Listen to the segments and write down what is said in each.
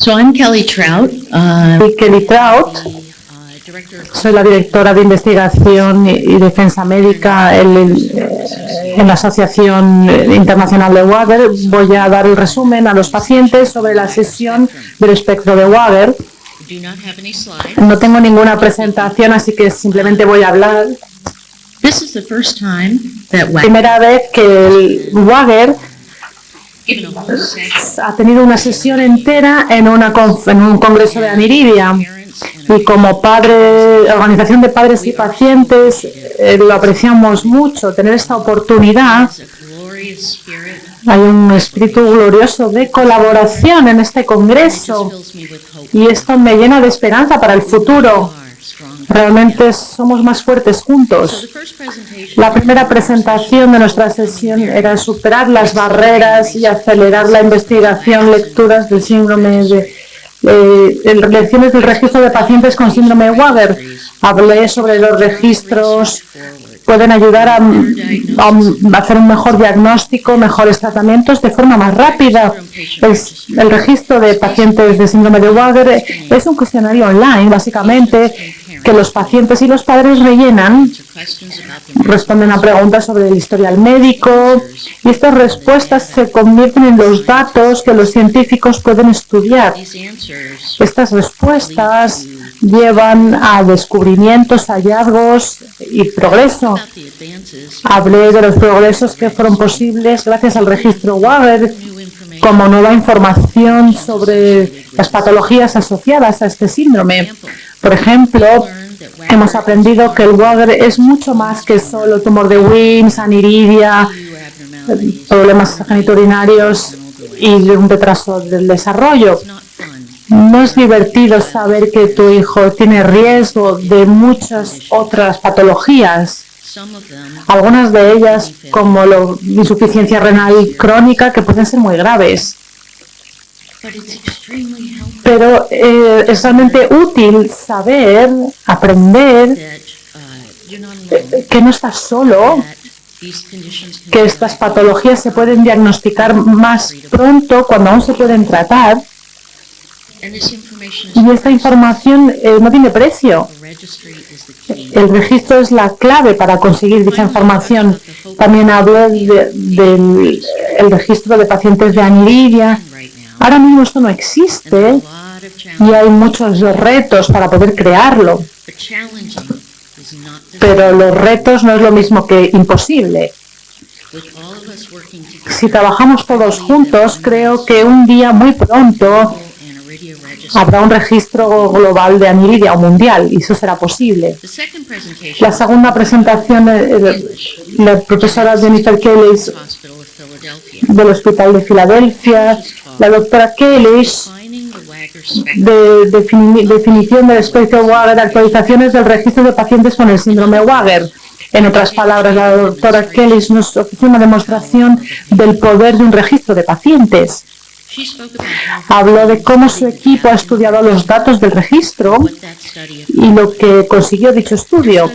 So I'm Kelly Trout. Soy Kelly Trout. Soy la directora de investigación y defensa médica en la Asociación Internacional de Wager. Voy a dar el resumen a los pacientes sobre la sesión del espectro de Wager. No tengo ninguna presentación, así que simplemente voy a hablar. Primera vez que el Wager ha tenido una sesión entera en un congreso de Aniridia. Y como organización de padres y pacientes, lo apreciamos mucho, tener esta oportunidad. Hay un espíritu glorioso de colaboración en este congreso y esto me llena de esperanza para el futuro. Realmente somos más fuertes juntos. La primera presentación de nuestra sesión era superar las barreras y acelerar la investigación, lecturas del síndrome de lecciones del registro de pacientes con síndrome de Wager. Hablé sobre los registros, pueden ayudar a hacer un mejor diagnóstico, mejores tratamientos de forma más rápida. El registro de pacientes de síndrome de Wager es un cuestionario online, básicamente, que los pacientes y los padres rellenan, responden a preguntas sobre el historial médico y estas respuestas se convierten en los datos que los científicos pueden estudiar. Estas respuestas llevan a descubrimientos, hallazgos y progreso. Hablé de los progresos que fueron posibles gracias al registro Wager, como nueva información sobre las patologías asociadas a este síndrome. Por ejemplo, hemos aprendido que el Wager es mucho más que solo tumor de Wilms, aniridia, problemas genitourinarios y un retraso del desarrollo. No es divertido saber que tu hijo tiene riesgo de muchas otras patologías, algunas de ellas como la insuficiencia renal crónica, que pueden ser muy graves. Pero es realmente útil saber, aprender que no estás solo, que estas patologías se pueden diagnosticar más pronto cuando aún se pueden tratar. Y esta información no tiene precio. El registro es la clave para conseguir dicha información. También hablé del registro de pacientes de aniridia. Ahora mismo esto no existe y hay muchos retos para poder crearlo. Pero los retos no es lo mismo que imposible. Si trabajamos todos juntos, creo que un día muy pronto habrá un registro global de aniridia o mundial, y eso será posible. La segunda presentación, la profesora Jennifer Kalish del Hospital de Filadelfia, la doctora Kalish, de definición del espectro Wager, actualizaciones del registro de pacientes con el síndrome Wager. En otras palabras, la doctora Kalish nos ofreció una demostración del poder de un registro de pacientes. Habló de cómo su equipo ha estudiado los datos del registro y lo que consiguió dicho estudio.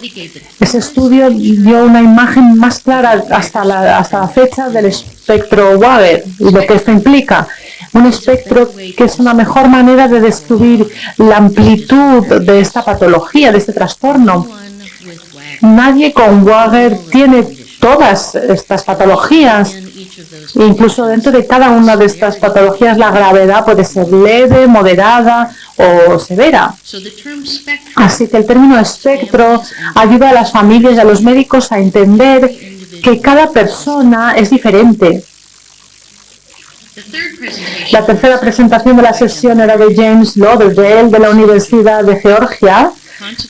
Ese estudio dio una imagen más clara hasta la fecha del espectro Wager y lo que esto implica. Un espectro que es una mejor manera de descubrir la amplitud de esta patología, de este trastorno. Nadie con Wager tiene todas estas patologías. Incluso dentro de cada una de estas patologías la gravedad puede ser leve, moderada o severa. Así que el término espectro ayuda a las familias y a los médicos a entender que cada persona es diferente. La tercera presentación de la sesión era de James Lauderdale de la Universidad de Georgia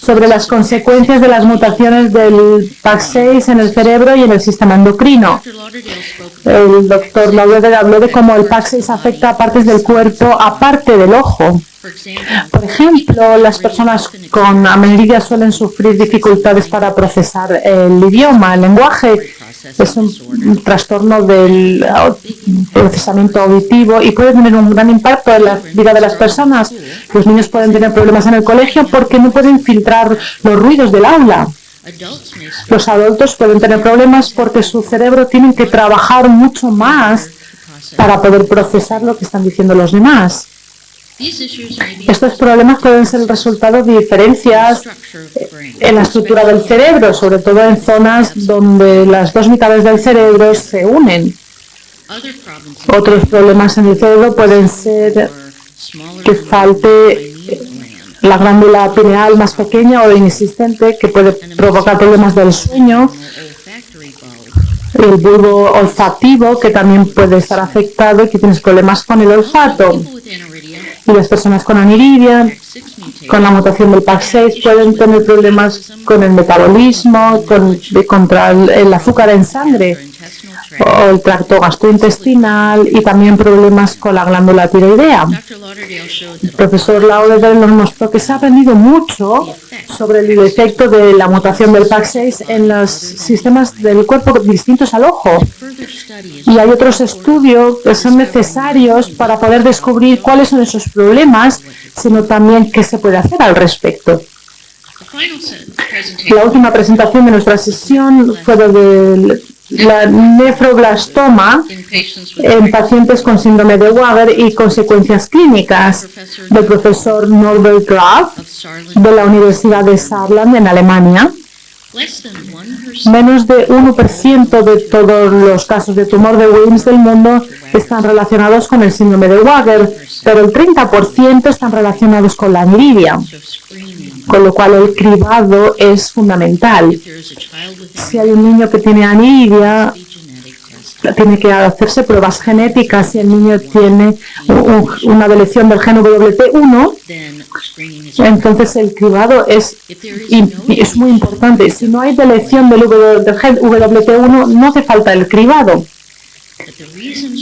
sobre las consecuencias de las mutaciones del PAX6 en el cerebro y en el sistema endocrino. El doctor Lauderdale habló de cómo el PAX6 afecta a partes del cuerpo aparte del ojo. Por ejemplo, las personas con amenorrea suelen sufrir dificultades para procesar el idioma, el lenguaje. Es un trastorno del procesamiento auditivo y puede tener un gran impacto en la vida de las personas. Los niños pueden tener problemas en el colegio porque no pueden filtrar los ruidos del aula. Los adultos pueden tener problemas porque su cerebro tiene que trabajar mucho más para poder procesar lo que están diciendo los demás. Estos problemas pueden ser el resultado de diferencias en la estructura del cerebro, sobre todo en zonas donde las dos mitades del cerebro se unen. Otros problemas en el cerebro pueden ser que falte la glándula pineal más pequeña o inexistente, que puede provocar problemas del sueño, el bulbo olfativo, que también puede estar afectado y que tienes problemas con el olfato. Y las personas con aniridia, con la mutación del PAX6, pueden tener problemas con el metabolismo, contra el azúcar en sangre o el tracto gastrointestinal y también problemas con la glándula tiroidea. El profesor Lauderdale nos mostró que se ha aprendido mucho sobre el efecto de la mutación del PAX6 en los sistemas del cuerpo distintos al ojo. Y hay otros estudios que son necesarios para poder descubrir cuáles son esos problemas, sino también qué se puede hacer al respecto. La última presentación de nuestra sesión fue de la nefroblastoma en pacientes con síndrome de Wager y consecuencias clínicas del profesor Norbert Graf de la Universidad de Saarland en Alemania. Menos de 1% de todos los casos de tumor de Wilms del mundo están relacionados con el síndrome de Wager, pero el 30% están relacionados con la aniridia, con lo cual el cribado es fundamental. Si hay un niño que tiene aniridia, tiene que hacerse pruebas genéticas. Si el niño tiene una deleción del gen WT1, entonces el cribado es muy importante. Si no hay deleción del gen WT1, no hace falta el cribado.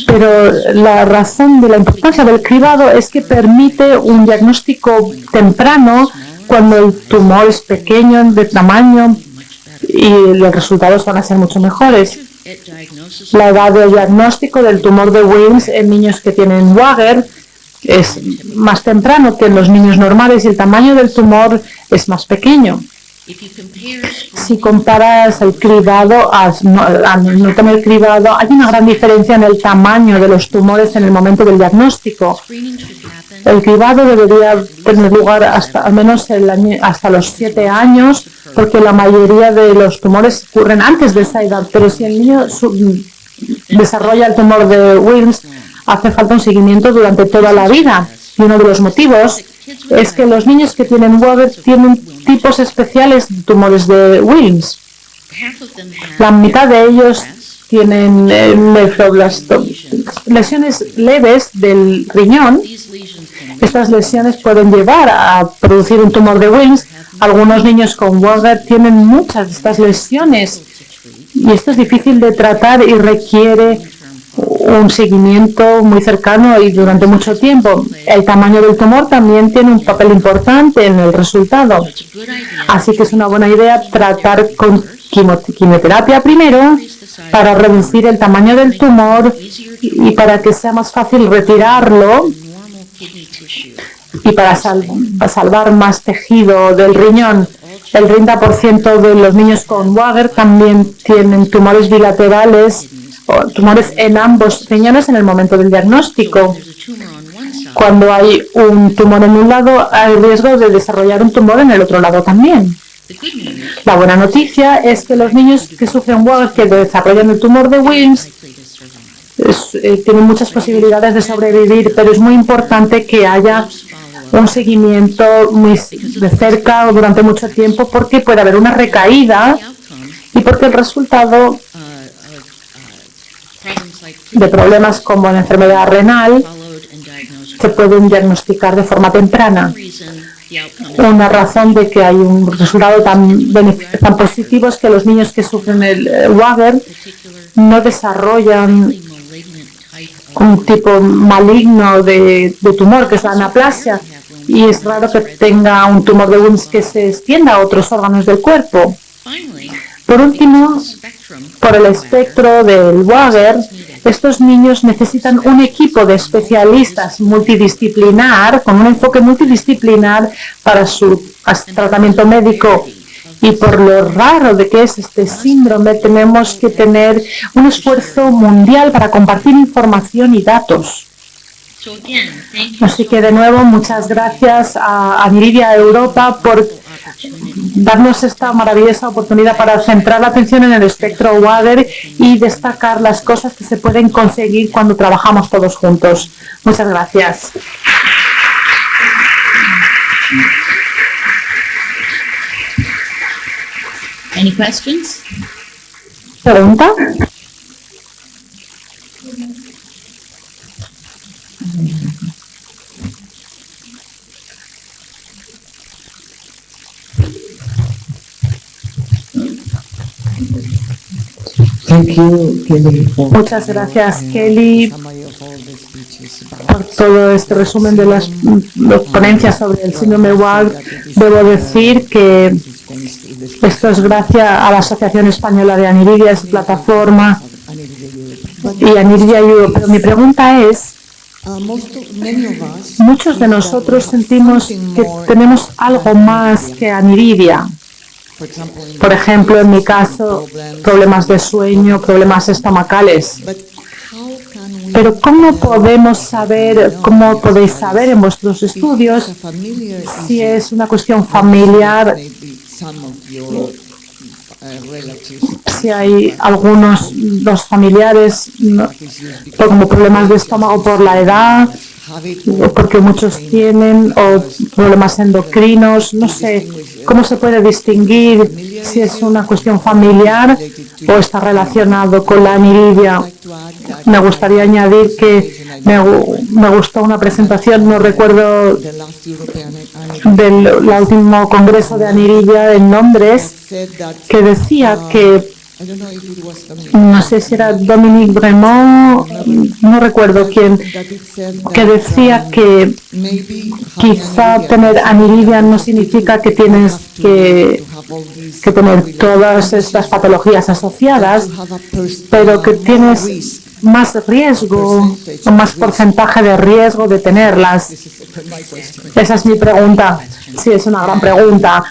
Pero la razón de la importancia del cribado es que permite un diagnóstico temprano cuando el tumor es pequeño de tamaño y los resultados van a ser mucho mejores. La edad de diagnóstico del tumor de Wilms en niños que tienen Wager es más temprano que en los niños normales y el tamaño del tumor es más pequeño. Si comparas el cribado a no tener cribado, hay una gran diferencia en el tamaño de los tumores en el momento del diagnóstico. El cribado debería tener lugar al menos hasta los 7 años, porque la mayoría de los tumores ocurren antes de esa edad, pero si el niño desarrolla el tumor de Wilms, hace falta un seguimiento durante toda la vida. Y uno de los motivos es que los niños que tienen Wager tienen tipos especiales de tumores de Wilms. La mitad de ellos tienen lesiones leves del riñón. Estas lesiones pueden llevar a producir un tumor de Wilms. Algunos niños con Wager tienen muchas de estas lesiones y esto es difícil de tratar y requiere un seguimiento muy cercano y durante mucho tiempo. El tamaño del tumor también tiene un papel importante en el resultado. Así que es una buena idea tratar con quimioterapia primero para reducir el tamaño del tumor y para que sea más fácil retirarlo y para salvar más tejido del riñón. El 30% de los niños con Wager también tienen tumores bilaterales o tumores en ambos riñones en el momento del diagnóstico. Cuando hay un tumor en un lado, hay riesgo de desarrollar un tumor en el otro lado también. La buena noticia es que los niños que sufren Wager, que desarrollan el tumor de Wilms, tienen muchas posibilidades de sobrevivir, pero es muy importante que haya un seguimiento muy de cerca o durante mucho tiempo, porque puede haber una recaída y porque el resultado de problemas como la enfermedad renal se pueden diagnosticar de forma temprana. Una razón de que hay un resultado tan positivo es que los niños que sufren el Wager no desarrollan un tipo maligno de tumor, que es la anaplasia, y es raro que tenga un tumor de Wilms que se extienda a otros órganos del cuerpo. Por último, por el espectro del Wager, estos niños necesitan un equipo de especialistas multidisciplinar, con un enfoque multidisciplinar para su tratamiento médico. Y por lo raro de que es este síndrome, tenemos que tener un esfuerzo mundial para compartir información y datos. Así que de nuevo, muchas gracias a Aniridia Europa por darnos esta maravillosa oportunidad para centrar la atención en el espectro WAGR y destacar las cosas que se pueden conseguir cuando trabajamos todos juntos. Muchas gracias. Any questions? ¿Pregunta? Muchas gracias, Kelly, por todo este resumen de las ponencias sobre el síndrome WAGR. Debo decir que esto es gracias a la Asociación Española de Aniridia, su plataforma, y Aniridia Europe. Pero mi pregunta es, muchos de nosotros sentimos que tenemos algo más que Aniridia. Por ejemplo, en mi caso, problemas de sueño, problemas estomacales. Pero ¿cómo podemos saber, cómo podéis saber en vuestros estudios si es una cuestión familiar, si hay algunos los familiares como problemas de estómago por la edad, o porque muchos tienen, o problemas endocrinos? No sé, ¿cómo se puede distinguir si es una cuestión familiar o está relacionado con la aniridia? Me gustaría añadir que me gustó una presentación, no recuerdo, del último congreso de aniridia en Londres, que decía que, no sé si era Dominique Bremont, no recuerdo quién, que decía que quizá tener aniridia no significa que tienes que tener todas estas patologías asociadas, pero que tienes más riesgo, o más porcentaje de riesgo de tenerlas. Esa es mi pregunta. Sí, es una gran pregunta.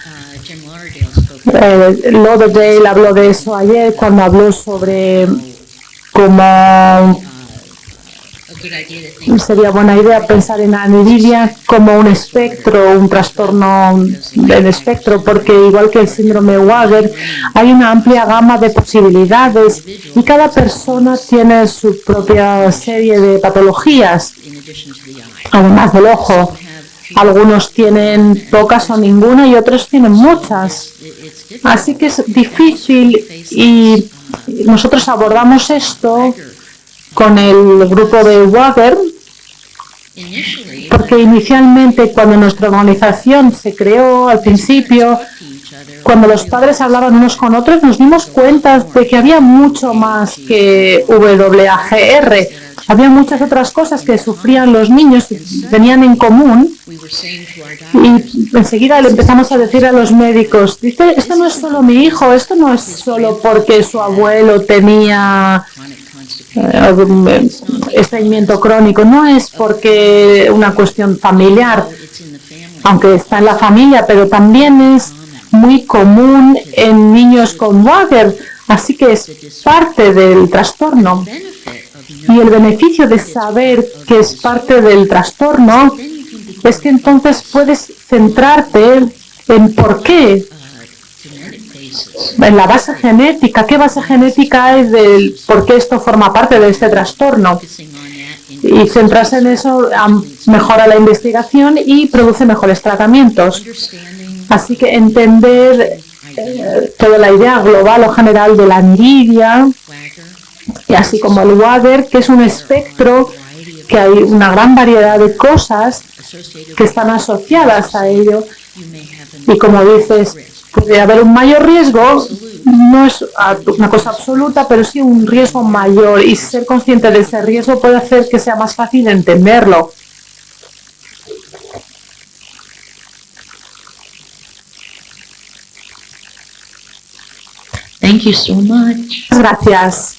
Lauderdale habló de eso ayer cuando habló sobre cómo sería buena idea pensar en aniridia como un espectro, un trastorno del espectro, porque igual que el síndrome WAGR hay una amplia gama de posibilidades y cada persona tiene su propia serie de patologías, además del ojo. Algunos tienen pocas o ninguna y otros tienen muchas. Así que es difícil y nosotros abordamos esto con el grupo de WAGR porque inicialmente cuando nuestra organización se creó al principio, cuando los padres hablaban unos con otros, nos dimos cuenta de que había mucho más que WAGR. Había muchas otras cosas que sufrían los niños, que tenían en común, y enseguida le empezamos a decir a los médicos, dice, esto no es solo mi hijo, esto no es solo porque su abuelo tenía estreñimiento crónico, no es porque una cuestión familiar, aunque está en la familia, pero también es muy común en niños con WAGR, así que es parte del trastorno. Y el beneficio de saber que es parte del trastorno es que entonces puedes centrarte en por qué, en la base genética, qué base genética hay del por qué esto forma parte de este trastorno. Y centrarse en eso mejora la investigación y produce mejores tratamientos. Así que entender toda la idea global o general de la aniridia, y así como el WAGR, que es un espectro, que hay una gran variedad de cosas que están asociadas a ello. Y como dices, puede haber un mayor riesgo, no es una cosa absoluta, pero sí un riesgo mayor. Y ser consciente de ese riesgo puede hacer que sea más fácil entenderlo. Thank you so much. Gracias.